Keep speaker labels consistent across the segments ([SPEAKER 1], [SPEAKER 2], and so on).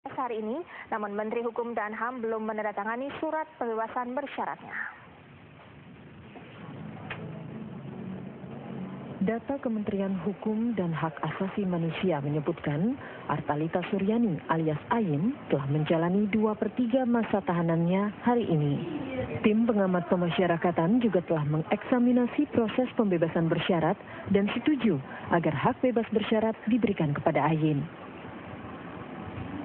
[SPEAKER 1] Hari ini, namun Menteri Hukum dan HAM belum menandatangani surat pembebasan bersyaratnya.
[SPEAKER 2] Data Kementerian Hukum dan Hak Asasi Manusia menyebutkan Artalita Suryani alias Ayin telah menjalani 2/3 masa tahanannya hari ini. Tim pengamat pemasyarakatan juga telah mengeksaminasi proses pembebasan bersyarat dan setuju agar hak bebas bersyarat diberikan kepada Ayin.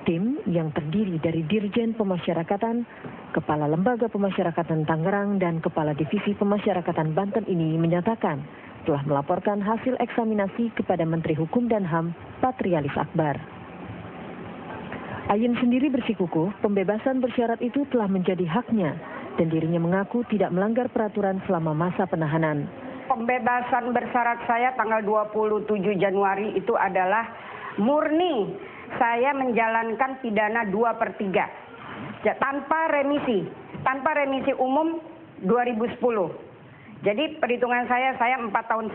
[SPEAKER 2] Tim yang terdiri dari Dirjen Pemasyarakatan, Kepala Lembaga Pemasyarakatan Tangerang, dan Kepala Divisi Pemasyarakatan Banten ini menyatakan telah melaporkan hasil eksaminasi kepada Menteri Hukum dan HAM Patrialis Akbar. Ayin sendiri bersikukuh pembebasan bersyarat itu telah menjadi haknya dan dirinya mengaku tidak melanggar peraturan selama masa penahanan.
[SPEAKER 3] Pembebasan bersyarat saya tanggal 27 Januari itu adalah murni saya menjalankan pidana 2/3 tanpa remisi umum 2010. Jadi perhitungan saya 4,5 tahun,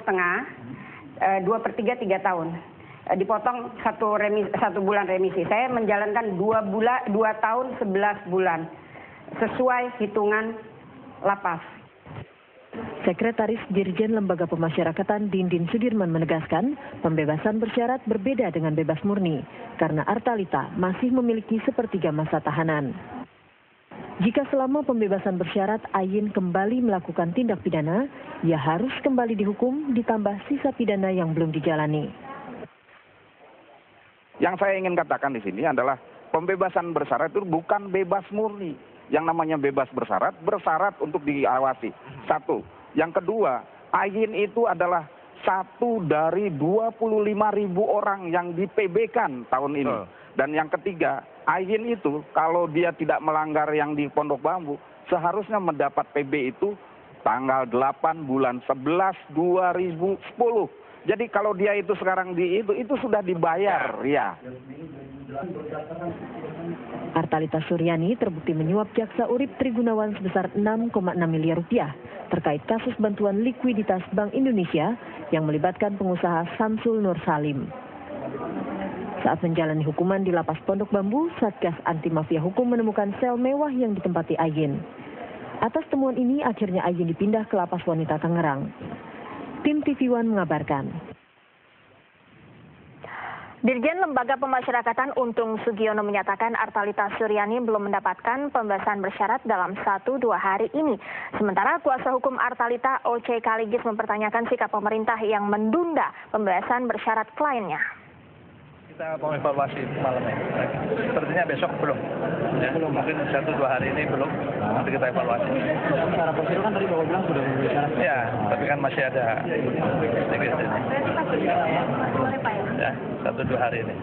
[SPEAKER 3] 2/3 3 tahun. Dipotong 1 bulan remisi. Saya menjalankan 2 tahun 11 bulan sesuai hitungan lapas.
[SPEAKER 2] Sekretaris Dirjen Lembaga Pemasyarakatan Dindin Sudirman menegaskan pembebasan bersyarat berbeda dengan bebas murni karena Artalita masih memiliki 1/3 masa tahanan. Jika selama pembebasan bersyarat Ayin kembali melakukan tindak pidana, ia harus kembali dihukum ditambah sisa pidana yang belum dijalani.
[SPEAKER 4] Yang saya ingin katakan di sini adalah pembebasan bersyarat itu bukan bebas murni. Yang namanya bebas bersyarat untuk diawasi. Satu. Yang kedua, Ayin itu adalah satu dari 25.000 orang yang di PB-kan tahun ini. Dan yang ketiga, Ayin itu kalau dia tidak melanggar yang di Pondok Bambu, seharusnya mendapat PB itu tanggal 8 bulan 11 2010. Jadi kalau dia itu sekarang itu sudah dibayar, ya.
[SPEAKER 2] Artalita Suryani terbukti menyuap Jaksa Urip Trigunawan sebesar 6,6 miliar rupiah terkait kasus bantuan likuiditas Bank Indonesia yang melibatkan pengusaha Samsul Nur Salim. Saat menjalani hukuman di Lapas Pondok Bambu, Satgas Anti Mafia Hukum menemukan sel mewah yang ditempati Ayin. Atas temuan ini, akhirnya Ayin dipindah ke Lapas Wanita Tangerang. Tim TV One mengabarkan.
[SPEAKER 1] Dirjen Lembaga Pemasyarakatan Untung Sugiono menyatakan Artalita Suryani belum mendapatkan pembebasan bersyarat dalam 1-2 hari ini. Sementara kuasa hukum Artalita O.C. Kaligis mempertanyakan sikap pemerintah yang mendunda pembebasan bersyarat kliennya.
[SPEAKER 5] Kita mau evaluasi malam ini. Sepertinya besok belum. Ya, belum. Mungkin 1-2 hari ini belum. Nanti kita evaluasi.
[SPEAKER 6] Secara prosedur kan tadi Bapak bilang sudah memenuhi syarat.
[SPEAKER 5] Ya, tapi kan masih ada sedikit ini. Ya, 1-2 hari ini.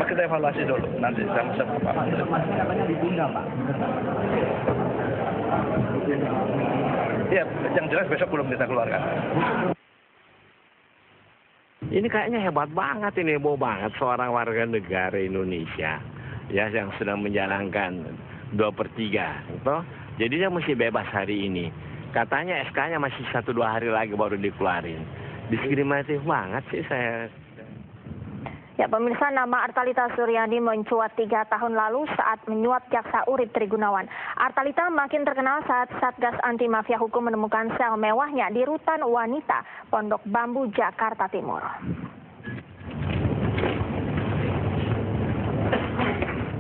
[SPEAKER 5] Kita evaluasi dulu. Nanti sama-sama Pak.
[SPEAKER 6] Katanya ditunda, Pak.
[SPEAKER 5] Ya, yang jelas besok belum kita keluarkan.
[SPEAKER 7] Ini kayaknya hebat banget, ini heboh banget seorang warga negara Indonesia ya yang sedang menjalankan 2/3 gitu. Jadi dia mesti bebas hari ini. Katanya SK-nya masih 1-2 hari lagi baru dikeluarin. Diskriminatif banget sih saya.
[SPEAKER 1] Ya, pemirsa, nama Artalita Suryani mencuat 3 tahun lalu saat menyuap Jaksa Urip Trigunawan. Artalita makin terkenal saat Satgas Anti Mafia Hukum menemukan sel mewahnya di Rutan Wanita, Pondok Bambu, Jakarta Timur.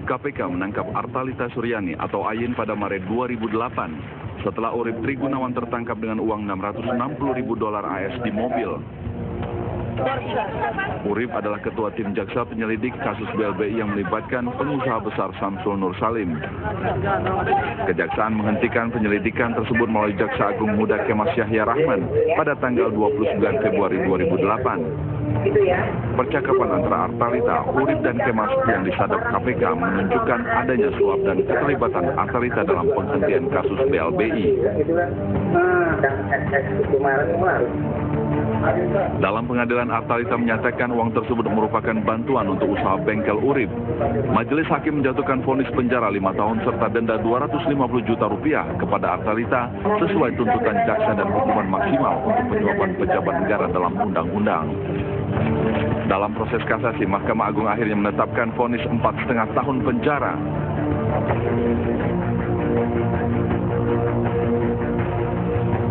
[SPEAKER 8] KPK menangkap Artalita Suryani atau Ayin pada Maret 2008 setelah Urip Trigunawan tertangkap dengan uang $660.000 AS di mobil. Urip adalah ketua tim jaksa penyelidik kasus BLBI yang melibatkan pengusaha besar Samsul Nur Salim. Kejaksaan menghentikan penyelidikan tersebut melalui Jaksa Agung Muda Kemas Yahya Rahman pada tanggal 29 Februari 2008. Percakapan antara Artalita, Urip dan Kemas yang disadap KPK menunjukkan adanya suap dan keterlibatan Artalita dalam penghentian kasus BLBI. Dalam pengadilan, Artalita menyatakan uang tersebut merupakan bantuan untuk usaha bengkel Urip. Majelis hakim menjatuhkan vonis penjara 5 tahun serta denda Rp250 juta kepada Artalita sesuai tuntutan jaksa dan hukuman maksimal untuk penyuapan pejabat negara dalam undang-undang. Dalam proses kasasi, Mahkamah Agung akhirnya menetapkan vonis 4,5 tahun penjara.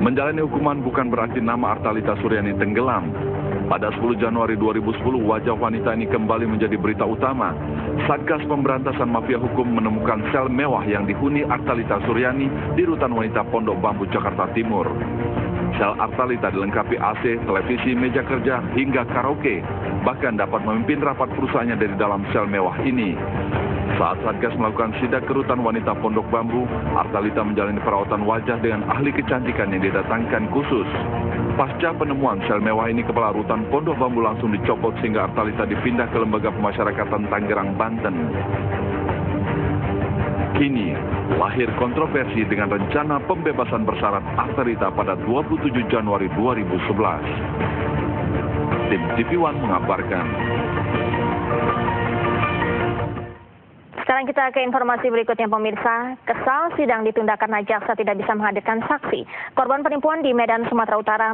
[SPEAKER 8] Menjalani hukuman bukan berarti nama Artalita Suryani tenggelam. Pada 10 Januari 2010, wajah wanita ini kembali menjadi berita utama. Satgas Pemberantasan Mafia Hukum menemukan sel mewah yang dihuni Artalita Suryani di Rutan Wanita Pondok Bambu, Jakarta Timur. Sel Artalita dilengkapi AC, televisi, meja kerja, hingga karaoke. Bahkan dapat memimpin rapat perusahaannya dari dalam sel mewah ini. Saat Satgas melakukan sidak ke Rutan Wanita Pondok Bambu, Artalita menjalani perawatan wajah dengan ahli kecantikan yang didatangkan khusus. Pasca penemuan sel mewah ini, Kepala Rutan Pondok Bambu langsung dicopot sehingga Artalita dipindah ke Lembaga Pemasyarakatan Tangerang, Banten. Kini, lahir kontroversi dengan rencana pembebasan bersyarat Artalita pada 27 Januari 2011. Tim TV One mengabarkan.
[SPEAKER 1] Sekarang kita ke informasi berikutnya, pemirsa. Kesal sidang ditunda karena jaksa tidak bisa menghadirkan saksi. Korban penipuan di Medan, Sumatera Utara